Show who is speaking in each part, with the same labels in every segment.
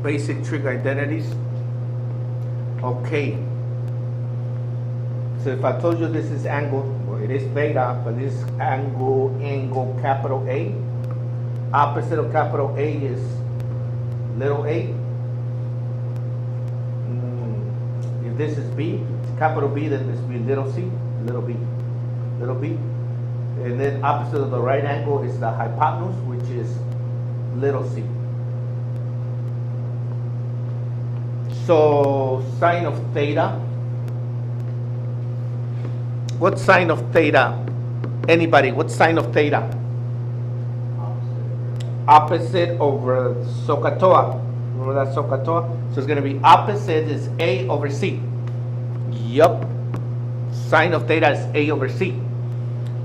Speaker 1: basic trig identities. Okay. So if I told you this is angle, well, it is beta, but this is angle capital A. Opposite of capital A is little a. If this is B, capital B, then this will be little c, little b. And then opposite of the right angle is the hypotenuse, which is little c. So sine of theta. What's sine of theta? Anybody? What's sine of theta? Opposite over SOHCAHTOA. Remember that SOHCAHTOA? So it's going to be opposite is A over C. Yup. Sine of theta is A over C.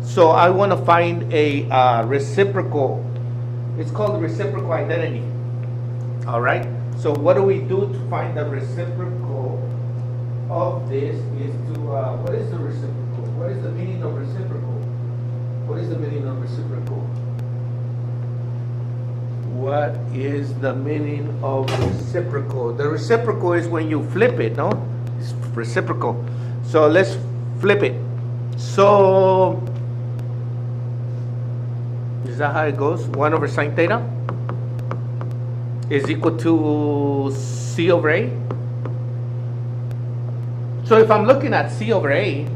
Speaker 1: So I want to find a reciprocal. It's called the reciprocal identity. All right. So what do we do to find the reciprocal of this? Is to what is the reciprocal? What is the meaning of reciprocal? What is the meaning of reciprocal? What is the meaning of reciprocal? The reciprocal is when you flip it, no? It's reciprocal. So let's flip it. So is that how it goes? 1 over sine theta is equal to C over A. So if I'm looking at C over A,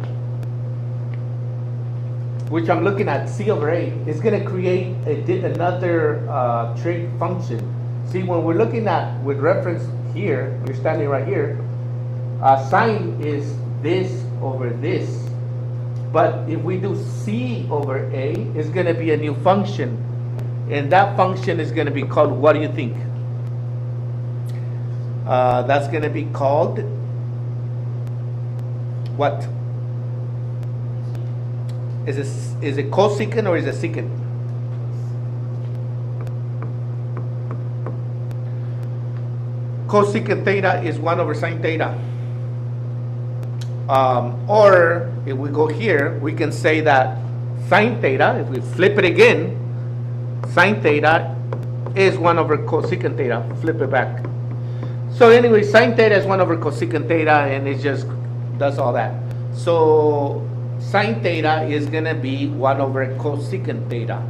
Speaker 1: which I'm looking at C over A, it's going to create another trig function. See, when we're looking at, with reference here, you're standing right here, sine is this over this. But if we do C over A, it's going to be a new function. And that function is going to be called, what do you think? That's going to be called what? Is it cosecant or is it secant? Cosecant theta is 1 over sine theta. Or if we go here, we can say that sine theta, if we flip it again, sine theta is 1 over cosecant theta. Flip it back. So anyway, sine theta is 1 over cosecant theta, and it just does all that. So sine theta is going to be 1 over cosecant theta.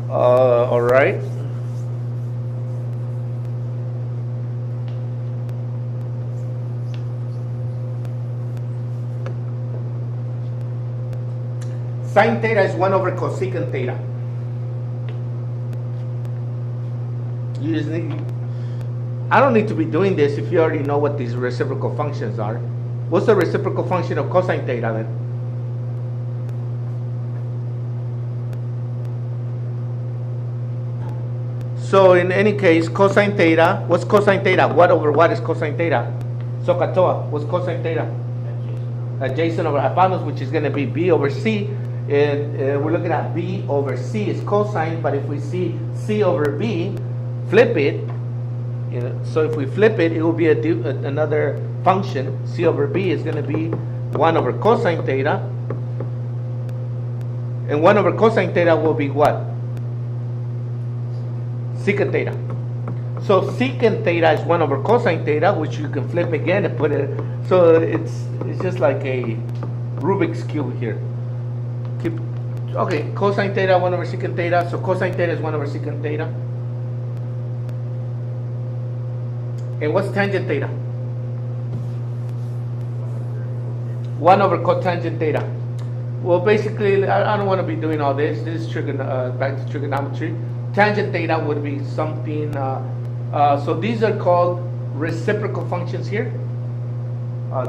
Speaker 1: All right. Sine theta is 1 over cosecant theta. I don't need to be doing this if you already know what these reciprocal functions are. What's the reciprocal function of cosine theta then? So in any case, cosine theta, what's cosine theta? What over what is cosine theta? SOHCAHTOA, what's cosine theta? Adjacent over hypotenuse, which is going to be B over C. And we're looking at B over C is cosine, but if we see C over B, flip it. So if we flip it, it will be another function. C over B is going to be 1 over cosine theta. And 1 over cosine theta will be what? Secant theta. So secant theta is 1 over cosine theta, which you can flip again and put it. So it's just like a Rubik's Cube here. Okay, cosine theta 1 over secant theta. So cosine theta is 1 over secant theta. And what's tangent theta? 1 over cotangent theta. Well, basically, I don't want to be doing all this. This is back to trigonometry. Tangent theta would be something. So these are called reciprocal functions here.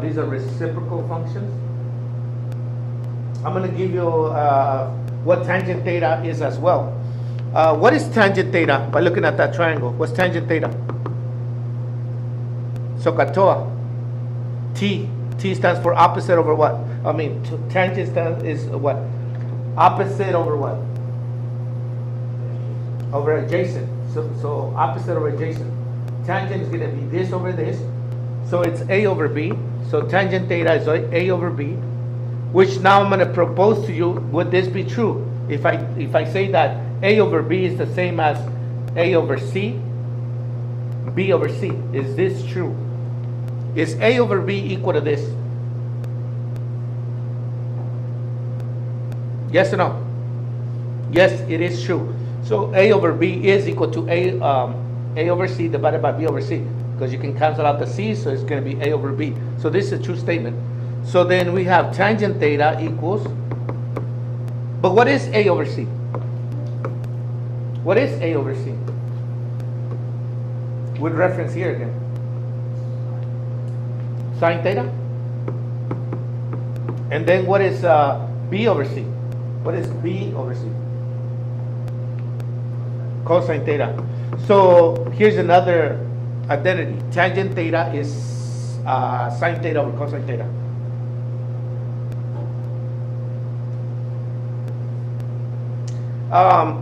Speaker 1: These are reciprocal functions. I'm going to give you what tangent theta is as well. What is tangent theta? By looking at that triangle, what's tangent theta? SOHCAHTOA. T. T stands for opposite over what? I mean, tangent is what? Opposite over what? Over adjacent. So opposite over adjacent. Tangent is going to be this over this. So it's A over B. So tangent theta is A over B. Which now I'm going to propose to you, would this be true? If I say that A over B is the same as A over C, B over C. Is this true? Is A over B equal to this? Yes or no? Yes, it is true. So A over B is equal to A over C divided by B over C, because you can cancel out the C, so it's going to be A over B. So this is a true statement. So then we have tangent theta equals, but what is A over C? What is A over C? With reference here again. Sine theta? And then what is B over C? What is B over C? Cosine theta. So here's another identity. Tangent theta is sine theta over cosine theta.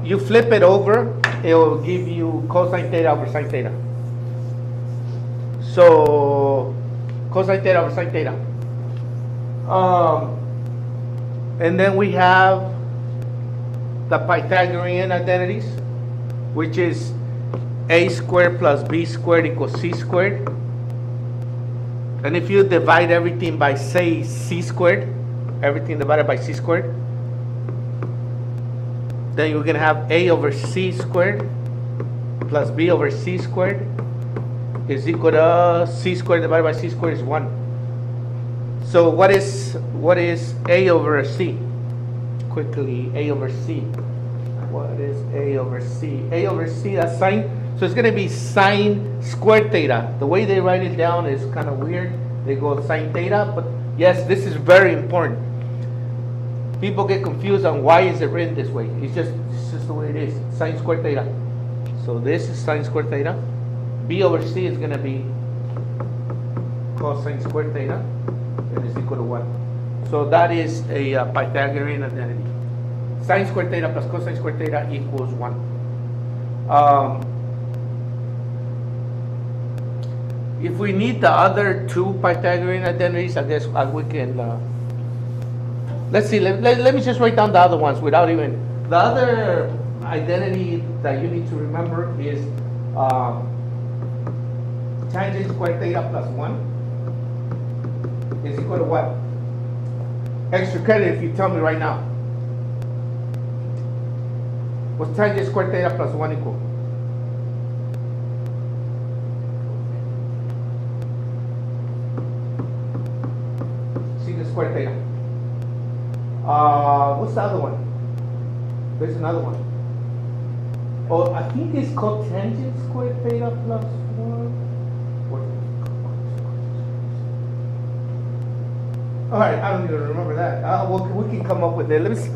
Speaker 1: You flip it over, it will give you cosine theta over sine theta. So cosine theta over sine theta. And then we have the Pythagorean identities, which is a squared plus b squared equals c squared. And if you divide everything by, say, c squared, everything divided by c squared, then you're going to have a over c squared plus b over c squared is equal to c squared divided by c squared is 1. So what is a over c? Quickly, a over c. What is a over c? A over c, that's sine. So it's going to be sine squared theta. The way they write it down is kind of weird. They go sine theta, but yes, this is very important. People get confused on why is it written this way. It's just the way it is. Sine squared theta. So this is sine squared theta. B over c is going to be cosine squared theta, and is equal to 1. So that is a Pythagorean identity. Sine squared theta plus cosine squared theta equals 1. If we need the other two Pythagorean identities, I guess we can. Let's see. Let me just write down the other ones without even. The other identity that you need to remember is tangent squared theta plus 1 is equal to what? Extra credit if you tell me right now. What's tangent squared theta plus 1 equal? Secant squared theta. What's the other one? There's another one. Oh, I think it's called tangent squared theta plus 1. All right, I don't even remember that. We can come up with it. Let me see.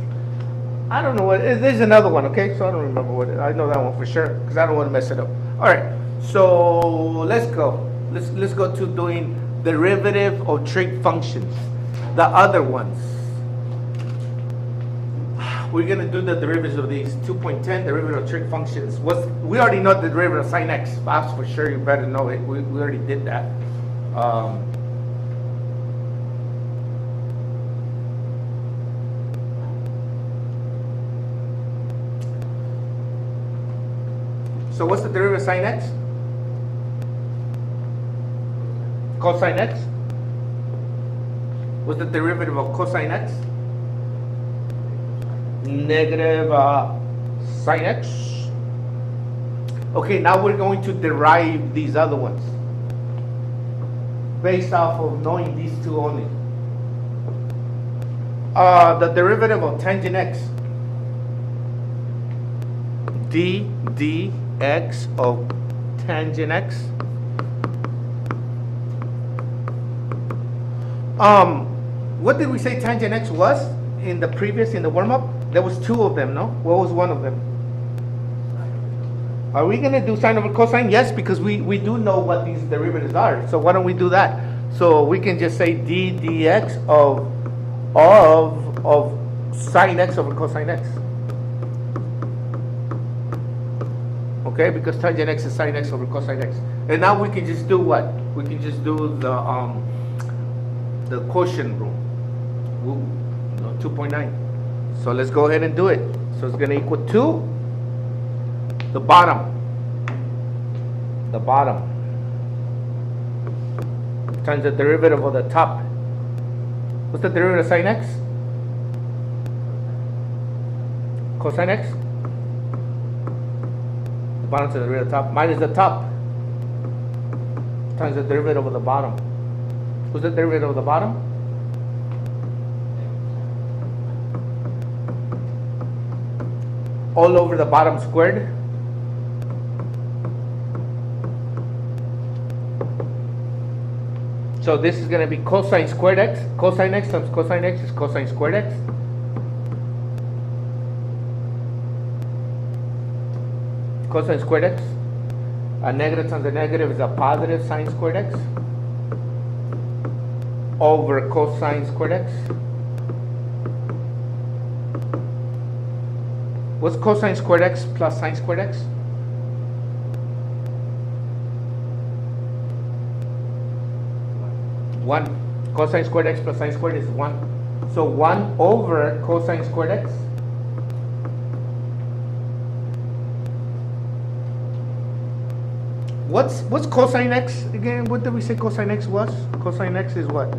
Speaker 1: I don't know what. There's another one, okay? So I don't remember what. I know that one for sure because I don't want to mess it up. All right, so let's go. Let's go to doing derivative of trig functions. The other ones. We're gonna do the derivatives of these 2.10 derivative of trig functions. We already know the derivative of sine x. That's for sure. You better know it. We already did that. So what's the derivative of sine x? Cosine x? What's the derivative of cosine x? Negative sine x. Okay, now we're going to derive these other ones based off of knowing these two only. The derivative of tangent x. dx of tangent x. What did we say tangent x was in the warm-up? There was two of them, no? What was one of them? Are we going to do sine over cosine? Yes, because we do know what these derivatives are. So why don't we do that? So we can just say d dx of sine x over cosine x. Okay, because tangent x is sine x over cosine x. And now we can just do what? We can just do the quotient rule. 2.9. So let's go ahead and do it. So it's going to equal 2 The bottom. The bottom times the derivative of the top. What's the derivative of sine x? Cosine x? The bottom to the derivative of the top minus the top times the derivative of the bottom. What's the derivative of the bottom? All over the bottom squared. So this is going to be cosine squared x. Cosine x times cosine x is cosine squared x. Cosine squared x. A negative times a negative is a positive sine squared x over cosine squared x. What's cosine squared x plus sine squared x? One. Cosine squared x plus sine squared is 1. So 1 over cosine squared x. What's cosine x again? What did we say cosine x was? Cosine x is what?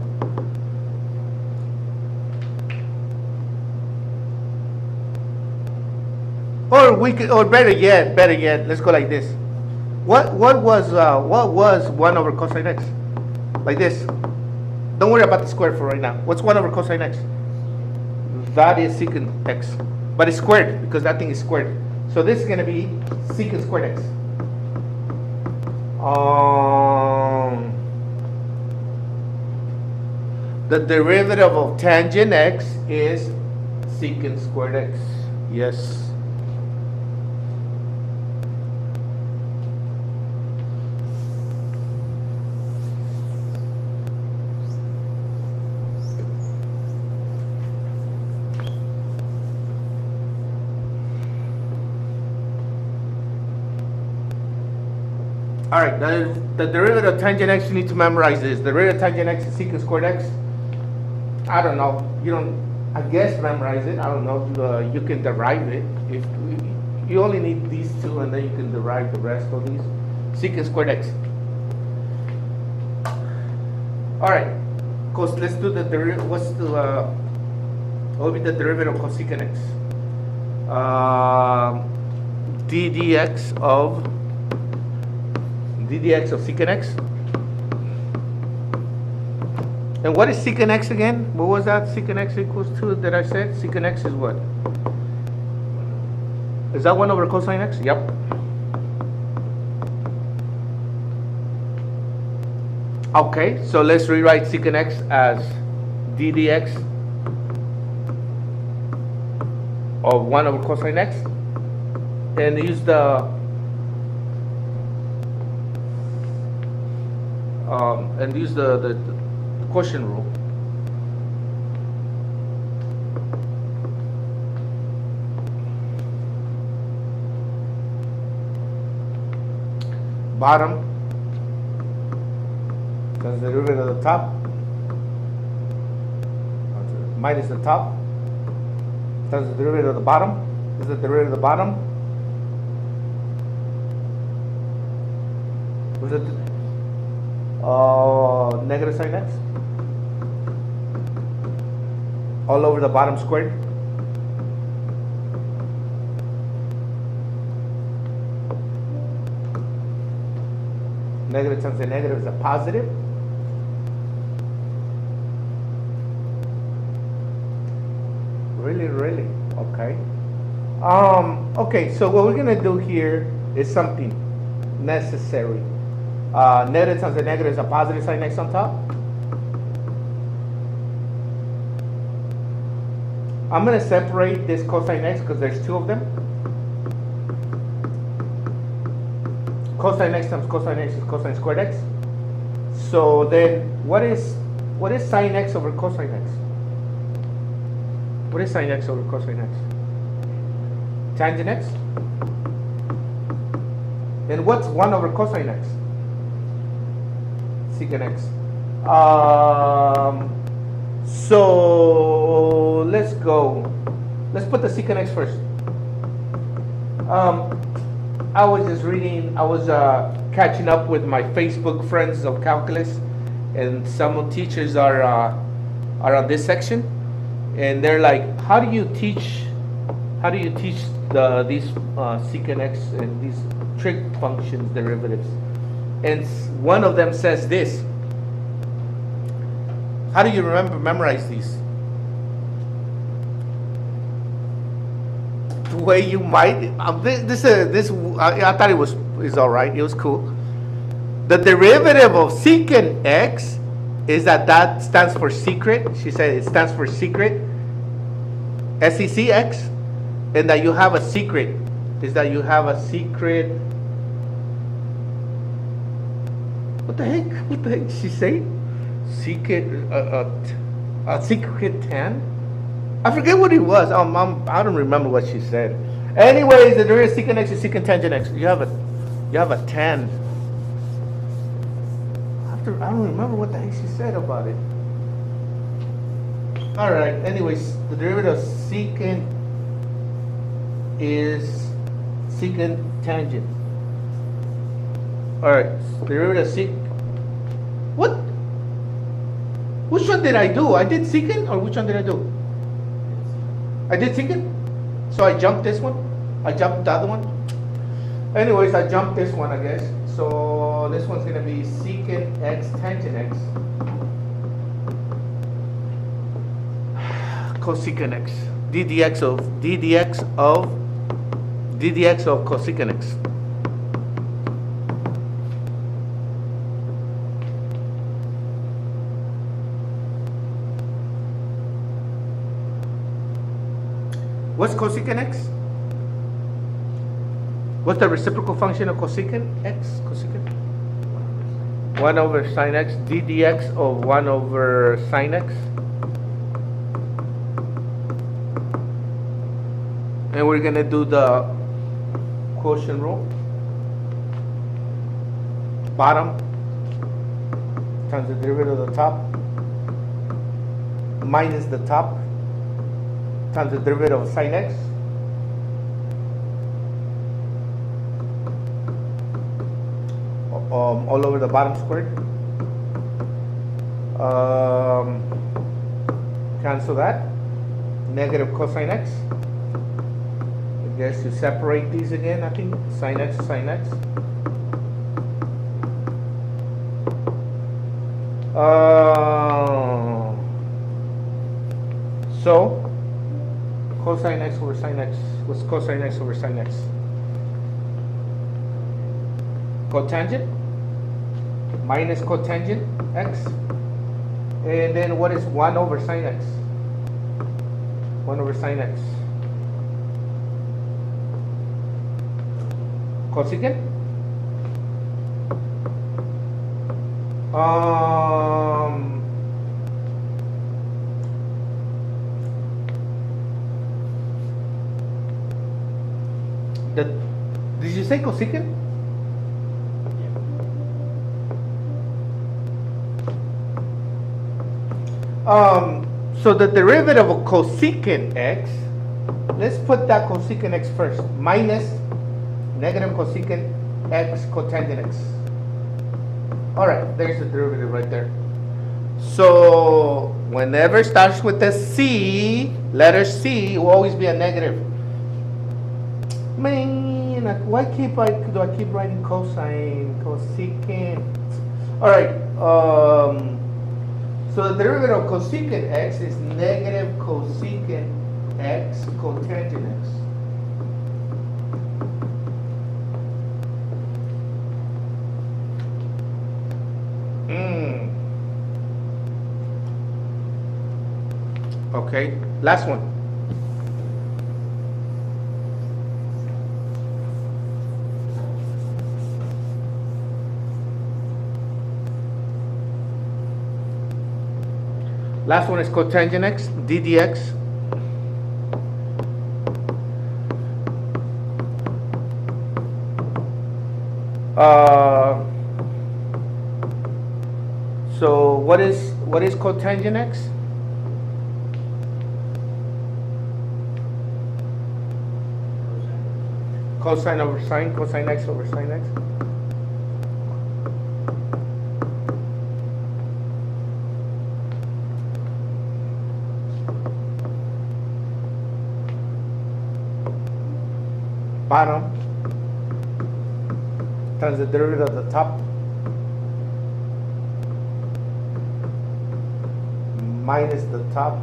Speaker 1: Or better yet, let's go like this. What was 1 over cosine x? Like this. Don't worry about the square for right now. What's 1 over cosine x? That is secant x. But it's squared because that thing is squared. So this is going to be secant squared x. The derivative of tangent x is secant squared x. Yes. All right, the derivative of tangent x, you need to memorize this. The derivative of tangent x is secant squared x. I don't know. You don't, I guess, memorize it. I don't know. You can derive it. If you only need these two, and then you can derive the rest of these. Secant squared x. All right, cos. Let's do the derivative. What will be the derivative of cosecant x? ddx of secant x. And what is secant x again? What was that secant x equals to that I said? Secant x is what? Is that 1 over cosine x? Yep. Okay, so let's rewrite secant x as ddx of 1 over cosine x and use the quotient rule. Bottom times the derivative of the top minus the top times the derivative of the bottom. This is the derivative of the bottom. Was it negative sine x all over the bottom squared. Negative times a negative is a positive. Really? Okay. Okay, so what we're gonna do here is something necessary. Negative times a negative is a positive sine x on top. I'm going to separate this cosine x because there's two of them. Cosine x times cosine x is cosine squared x. So then what is sine x over cosine x? What is sine x over cosine x? Tangent x? And what's 1 over cosine x? Secant x. So let's go. Let's put the secant x first. I was just reading. I was catching up with my Facebook friends of calculus, and some teachers are on this section, and they're like, "How do you teach? How do you teach these secant x and these trig functions derivatives?" And one of them says this. How do you memorize these? The way you might. I thought is all right. It was cool. The derivative of secant x is that stands for secret. She said it stands for secret. SECX, and that you have a secret. Is that you have a secret. What the heck? What the heck did she say? Secret, a secret tan? I forget what it was. I don't remember what she said. Anyways, the derivative of secant x is secant tangent x. You have a tan. I don't remember what the heck she said about it. All right. Anyways, the derivative of secant is secant tangent. All right. The derivative of secant. What? Which one did I do? I did secant, or which one did I do? I did secant. So I jumped this one. I jumped the other one. Anyways, I jumped this one, I guess. So this one's gonna be secant x tangent x cosecant x ddx of cosecant x. What's cosecant x? What's the reciprocal function of cosecant x? Cosecant 1 over sine x ddx of 1 over sine x. And we're gonna do the quotient rule. Bottom times the derivative of the top minus the top times the derivative of sine x. All over the bottom squared. Cancel that. Negative cosine x. I guess you separate these again, I think. Sine x, sine x. So, cosine x over sine x. What's cosine x over sine x? Cotangent minus cotangent x, and then what is 1 over sine x? 1 over sine x. Cosecant. Did you say cosecant? So the derivative of cosecant x, let's put that cosecant x first, minus negative cosecant x cotangent x. All right, there's the derivative right there. So whenever it starts with the C, letter C, it will always be a negative. Man, why do I keep writing cosine, cosecant? All right. So the derivative of cosecant x is negative cosecant x cotangent x. Okay, last one. Last one is cotangent x, ddx. So what is cotangent x? Cosine over sine, cosine x over sine x. Bottom times the derivative of the top minus the top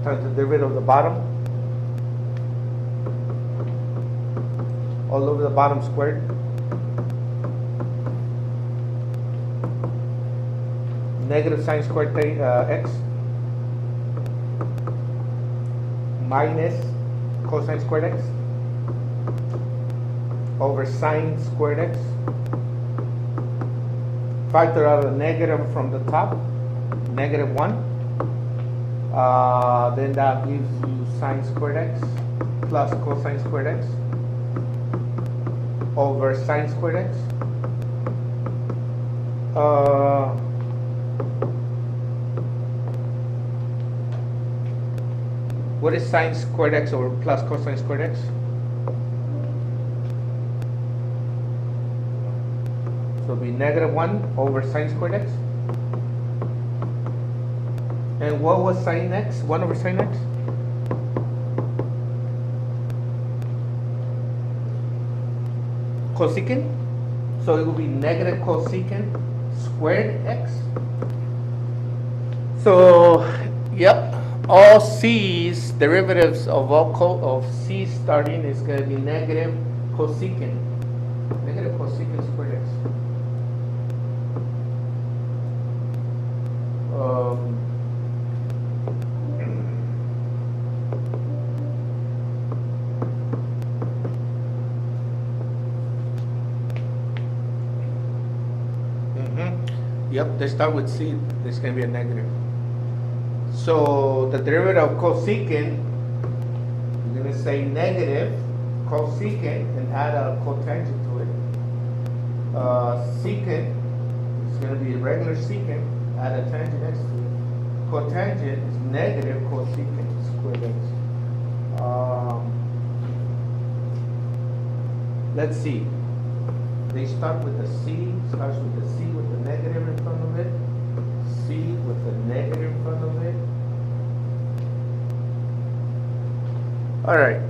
Speaker 1: times the derivative of the bottom all over the bottom squared negative sine squared x minus cosine squared x over sine squared x. Factor out a negative from the top, negative 1. Then that gives you sine squared x plus cosine squared x over sine squared x. What is sine squared x over plus cosine squared x? So it'll be negative 1 over sine squared x. And what was sine x? 1 over sine x? Cosecant. So it will be negative cosecant squared x. So, yep. All c's, derivatives of all c starting is going to be negative cosecant squared x. Yep, they start with c. There's going to be a negative. So the derivative of cosecant, you're going to say negative cosecant and add a cotangent to it. Secant is going to be regular secant, add a tangent next to it. Cotangent is negative cosecant squared x. Let's see. They start with the c, starts with the c with the negative in front of it. C with the negative in front of it. All right.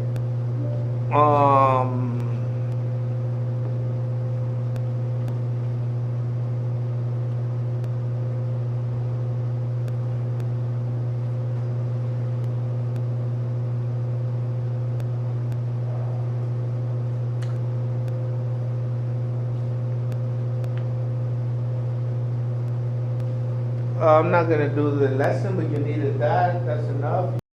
Speaker 1: I'm not going to do the lesson, but you needed that. That's enough.